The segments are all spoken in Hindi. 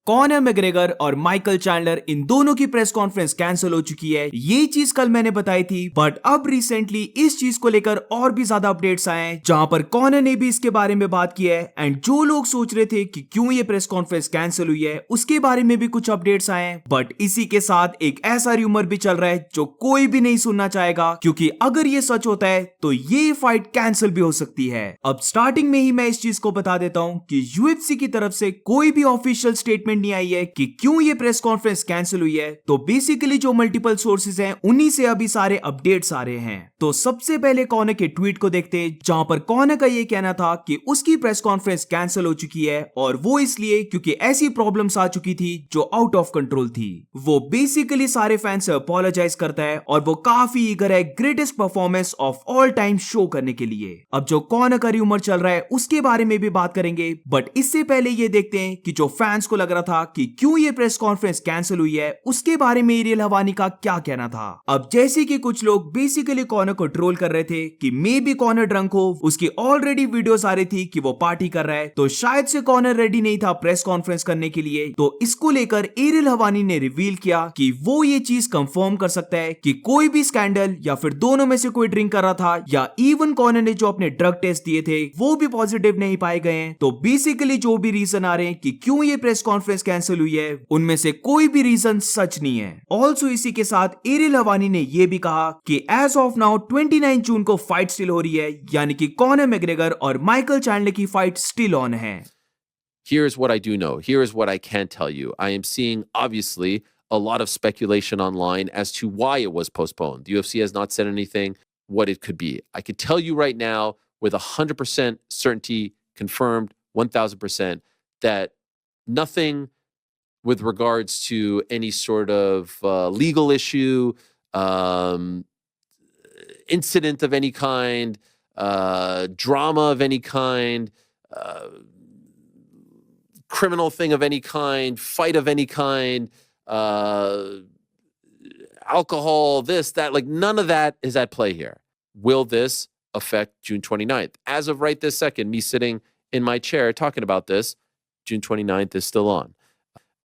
कॉनर मैग्रेगर और माइकल चैंडलर इन दोनों की प्रेस कॉन्फ्रेंस कैंसिल हो चुकी है। ये चीज कल मैंने बताई थी, बट अब रिसेंटली इस चीज को लेकर और भी ज्यादा अपडेट्स आए हैं, जहां पर कॉनर ने भी इसके बारे में बात की है। एंड जो लोग सोच रहे थे कि क्यों ये प्रेस कॉन्फ्रेंस कैंसिल हुई है, उसके बारे में भी कुछ अपडेट्स आए हैं। बट इसी के साथ एक ऐसा र्यूमर भी चल रहा है जो कोई भी नहीं सुनना चाहेगा, क्योंकि अगर ये सच होता है तो ये फाइट कैंसिल भी हो सकती है। अब स्टार्टिंग में ही मैं इस चीज को बता देता हूं कि यूएफसी की तरफ से कोई भी ऑफिशियल स्टेटमेंट नहीं आई है कि क्यों ये प्रेस कॉन्फ्रेंस कैंसिल हुई है। तो बेसिकली जो मल्टीपल सोर्सेज हैं उन्हीं से अभी सारे अपडेट्स आ रहे हैं। तो सबसे पहले कॉनर के ट्वीट को देखते हैं, जहां पर कॉनर का ये कहना था कि उसकी प्रेस कॉन्फ्रेंस कैंसिल हो चुकी है, और वो इसलिए क्योंकि ऐसी प्रॉब्लम्स आ चुकी थी जो आउट ऑफ कंट्रोल थी। वो बेसिकली सारे फैंस से अपोलोजाइज करता है और वो काफी ईगर है greatest performance of all time show करने के लिए। अब जो कॉनर का र्यूमर चल रहा है उसके बारे में भी बात करेंगे, बट इससे पहले ये देखते हैं कि जो फैंस को लग रहा था कि क्यों ये प्रेस कॉन्फ्रेंस कैंसिल हुई है, उसके बारे में एरियल हवानी का क्या कहना था। अब जैसे कि कुछ लोग बेसिकली कॉनर को ट्रोल कर रहे थे कि मे बी कॉनर ड्रंक हो, उसकी ऑलरेडी वीडियोस आ रही थी कि वो पार्टी कर रहा है, तो शायद से कॉनर रेडी नहीं था प्रेस कॉन्फ्रेंस करने के लिए। तो इसको लेकर एरियल हवानी ने रिवील किया कि वो ये चीज कंफर्म कर सकता है कि कोई भी स्कैंडल या फिर दोनों में से कोई ड्रिंक कर रहा था, या इवन कॉनर ने जो अपने ड्रग टेस्ट दिए थे वो भी पॉजिटिव नहीं पाए गए हैं। तो बेसिकली जो भी रीजन आ रहे हैं कि क्यों ये प्रेस कॉन्फ्रेंस कैंसिल हुई है, उनमें से कोई भी रीजन सच नहीं है। ऑल्सो इसी के साथ एरियल हवानी ने यह भी कहा कि एज ऑफ नाउ 29 जून को फाइट स्टिल हो रही है, यानी कि कॉनर मैग्रेगर और माइकल चैंडलर की फाइट स्टिल ऑन है। Here's what I do know. Here is what I can tell you. I am seeing, obviously, a lot of speculation online as to why it was postponed. The UFC has not said anything what it could be. I can tell you right now with 100% certainty, confirmed 1000%, that nothing with regards to any sort of legal issue, um, incident of any kind, drama of any kind, criminal thing of any kind, fight of any kind, alcohol, this, that, like none of that is at play here. Will this affect June 29th? As of right this second, me sitting in my chair talking about this, June 29th is still on.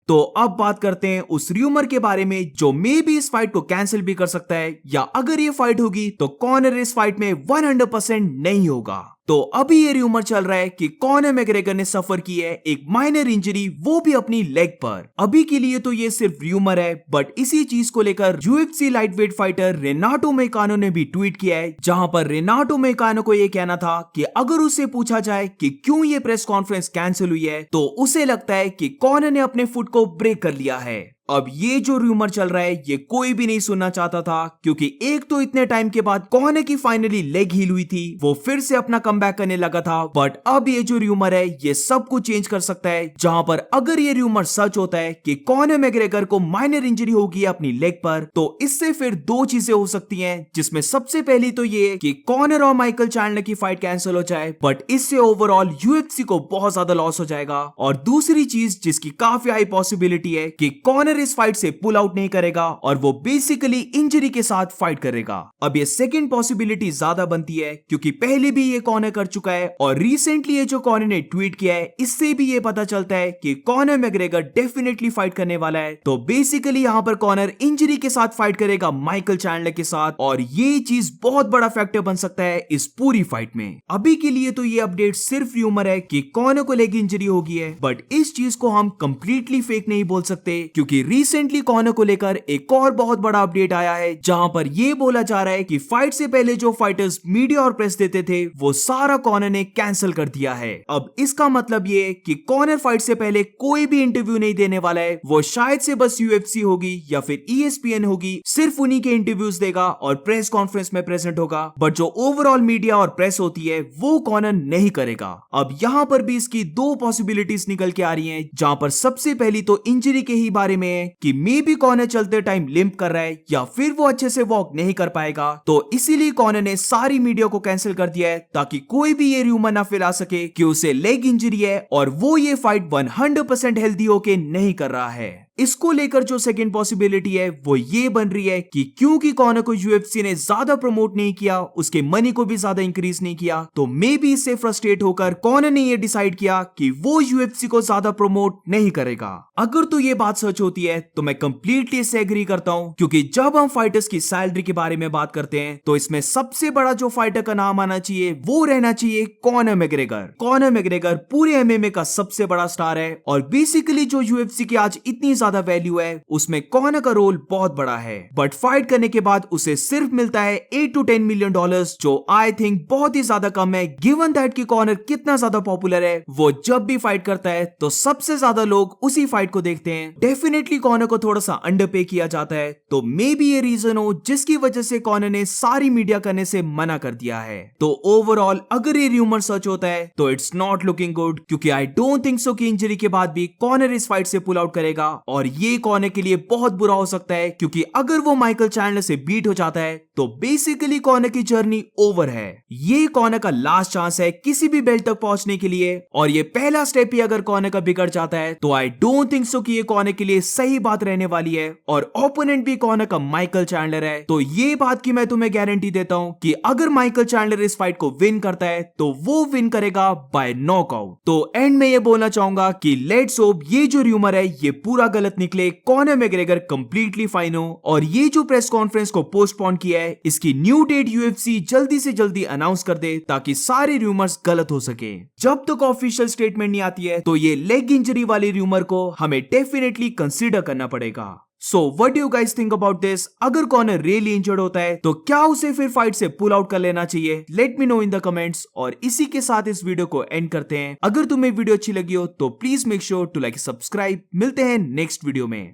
तो अब बात करते हैं उस र्यूमर के बारे में जो मे बी इस फाइट को कैंसिल भी कर सकता है, या अगर ये फाइट होगी तो कॉनर इस फाइट में 100% नहीं होगा। तो अभी ये र्यूमर चल रहा है कि कॉनर मैग्रेगर ने सफर की है एक माइनर इंजरी, वो भी अपनी लेग पर। अभी के लिए तो ये सिर्फ र्यूमर है, बट इसी चीज को लेकर यूएफसी लाइटवेट फाइटर रेनाटो मोइकानो ने भी ट्वीट किया है, जहां पर रेनाटो मोइकानो को ये कहना था कि अगर उससे पूछा जाए कि क्यों ये प्रेस कॉन्फ्रेंस कैंसिल हुई है, तो उसे लगता है कि कॉनर ने अपने फुट को ब्रेक कर लिया है। अब ये जो र्यूमर चल रहा है ये कोई भी नहीं सुनना चाहता था, क्योंकि एक तो इतने टाइम के बाद कॉनर की फाइनली लेग हील हुई थी, वो फिर से अपना कमबैक करने लगा था। बट अब ये जो र्यूमर है ये सब कुछ चेंज कर सकता है, जहां पर अगर ये र्यूमर सच होता है कि कॉनर मैग्रेगर को माइनर इंजरी होगी अपनी लेग पर, तो इससे फिर दो चीजें हो सकती हैं, जिसमें सबसे पहली तो ये कि कॉनर और माइकल चैंडलर की फाइट कैंसिल हो जाए, बट इससे ओवरऑल यूएफसी को बहुत ज्यादा लॉस हो जाएगा। और दूसरी चीज जिसकी काफी हाई पॉसिबिलिटी है कि कॉनर इस फाइट से पुल आउट नहीं करेगा और वो बेसिकली इंजरी के साथ फाइट करेगा। अब ये सेकंड पॉसिबिलिटी ज्यादा बनती है, क्योंकि पहले भी ये कॉनर कर चुका है, और रिसेंटली ये जो कॉनर ने ट्वीट किया है इससे भी ये पता चलता है कि कॉनर मैग्रेगर डेफिनेटली फाइट करने वाला है। तो बेसिकली यहां पर कॉनर इंजरी के साथ फाइट करेगा माइकल चैंडलर के साथ, और ये चीज बहुत बड़ा फैक्टर बन सकता है इस पूरी फाइट में। अभी के लिए तो ये अपडेट सिर्फ र्यूमर है कि कॉनर को लेग इंजरी होगी है, बट इस चीज को हम कंप्लीटली फेक नहीं बोल सकते, क्योंकि रिसेंटली कॉनर को लेकर एक और बहुत बड़ा अपडेट आया है, जहां पर यह बोला जा रहा है कि फाइट से पहले जो फाइटर्स मीडिया और प्रेस देते थे वो सारा कॉनर ने कैंसिल कर दिया है। अब इसका मतलब ये है कि कॉनर फाइट से पहले कोई भी इंटरव्यू नहीं देने वाला है, वो शायद से बस यूएफसी होगी या फिर ईएसपीएन होगी, सिर्फ उन्हीं के इंटरव्यूज देगा और प्रेस कॉन्फ्रेंस में प्रेजेंट होगा, बट जो ओवरऑल मीडिया और प्रेस होती है वो कॉनर नहीं करेगा। अब यहां पर भी इसकी दो पॉसिबिलिटीज निकल के आ रही हैं, जहां पर सबसे पहली तो इंजरी के ही बारे में है कि मे बी कॉनर चलते टाइम लिम्प कर रहा है, या फिर वो अच्छे से वॉक नहीं कर पाएगा, तो इसीलिए कॉनर ने सारी मीडिया को कैंसिल कर दिया है, ताकि कोई भी ये र्यूमर ना फैला सके कि उसे लेग इंजरी है और वो ये फाइट 100% हेल्दी होके नहीं कर रहा है। इसको लेकर जो सेकंड पॉसिबिलिटी है वो ये बन रही है कि क्योंकि कॉनर को यूएफसी ने ज्यादा प्रमोट नहीं किया, उसके मनी को भी ज्यादा इंक्रीज नहीं किया, तो मे बी इससे फ्रस्ट्रेट होकर कॉनर ने ये डिसाइड किया कि वो यूएफसी को ज्यादा प्रमोट नहीं करेगा। अगर तो ये बात सच होती है तो मैं कंप्लीटली इससे एग्री करता हूं, क्योंकि जब हम फाइटर्स की सैलरी के बारे में बात करते हैं तो इसमें सबसे बड़ा जो फाइटर का नाम आना चाहिए वो रहना चाहिए कॉनर मैग्रेगर। कॉनर मैग्रेगर पूरे एमएमए का सबसे बड़ा स्टार है और बेसिकली जो यूएफसी की आज इतनी ज्यादा वैल्यू है उसमें कॉनर का रोल बहुत बड़ा है। बट फाइट करने के बाद उसे सिर्फ मिलता है 8 to 10 मिलियन डॉलर्स, जो आई थिंक बहुत ही ज्यादा कम है गिवन दैट कि कॉनर कितना ज्यादा पॉपुलर है। वो जब भी फाइट करता है तो सबसे ज्यादा लोग उसी फाइट को देखते हैं। डेफिनेटली कॉनर को थोड़ा सा अंडर पे किया जाता है, तो मे बी ये रीजन हो जिसकी वजह से कॉनर ने सारी मीडिया करने से मना कर दिया है। तो ओवरऑल अगर ये रूमर सच होता है तो इट्स नॉट लुकिंग गुड, क्योंकि आई डोंट थिंक सो कि इंजरी के बाद भी कॉनर इस फाइट से पुल आउट करेगा, और ये कॉनर के लिए बहुत बुरा हो सकता है, क्योंकि अगर वो माइकल चैंडलर से बीट हो जाता है तो बेसिकली कॉनर की जर्नी ओवर है। ये कॉनर का लास्ट चांस है किसी भी बेल्ट तक पहुंचने के लिए, और ये पहला स्टेप ही अगर कॉनर का बिगड़ जाता है तो आई डोंट थिंक सो कि ये कॉनर के लिए सही बात रहने वाली है। और ओपोनेंट भी कॉनर का माइकल चैंडलर है, तो ये बात की मैं तुम्हें गारंटी देता हूं कि अगर माइकल चैंडलर इस फाइट को विन करता है तो वो विन करेगा बाय नॉकआउट। तो एंड में ये बोलना चाहूंगा कि लेट्स होप ये जो रूमर है ये पूरा गलत निकले, कॉनर मैग्रेगर कंप्लीटली फाइन हो, और ये जो प्रेस कॉन्फ्रेंस को पोस्टपोन किया है इसकी न्यू डेट यूएफसी जल्दी से जल्दी अनाउंस कर दे, ताकि सारे रूमर्स गलत हो सके। जब तक ऑफिशियल स्टेटमेंट नहीं आती है तो ये लेग इंजरी वाली रूमर को हमें डेफिनेटली कंसीडर करना पड़ेगा। So what do you guys think about this? अगर कॉनर रियली इंजर्ड होता है तो क्या उसे फिर फाइट से पुल आउट कर लेना चाहिए? Let me know in the comments. और इसी के साथ इस वीडियो को एंड करते हैं। अगर तुम्हें वीडियो अच्छी लगी हो तो please make sure to like subscribe. मिलते हैं नेक्स्ट वीडियो में।